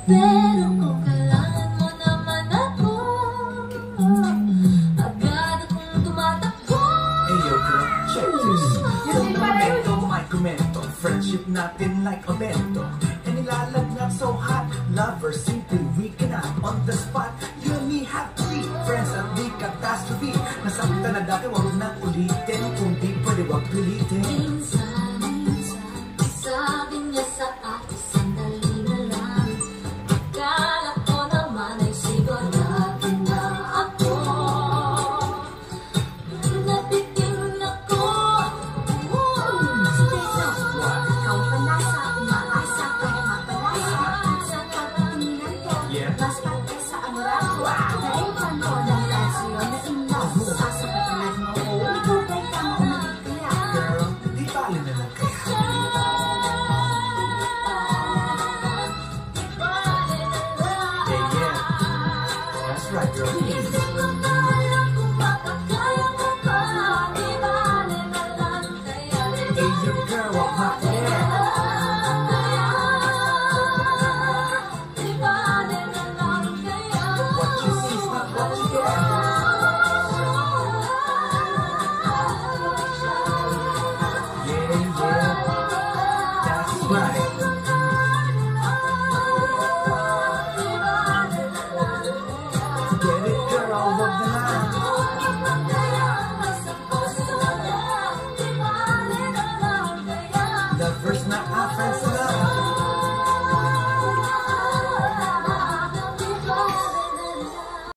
Pero kung kailangan mo naman ako, agad akong tumatakbo. Hey yo girl, check this. Yung momento, may komento. Friendship natin like a bento. And nilalagnat so hot. Lovers, simply we cannot on the spot. You and me have to be friends at the catastrophe. Nasaktan na dati, wag na ulitin. Kung di pwede, wag pilitin. Minsan, sabi niya sa akin, sandali na lang. Akala ko naman ay sigurado na ako. Nabitin ako. Ikaw palasa, umaasa ka, mapalasa. Sa pagpatinginan ko, mas pati sa ang rako. Naipan ko ng tasyo na inom. Sasabihin mo, ikaw ba'y kang umagkaya? Girl, di bali na lang kaya. Yeah, yeah. That's right, girl. Hindi ko na alam kung makakaya mo pa. Di bale na lang kaya. Hey yo girl, wag ma-air. Di bale na lang kaya. What you see is not what you get. Yeah, yeah. That's right.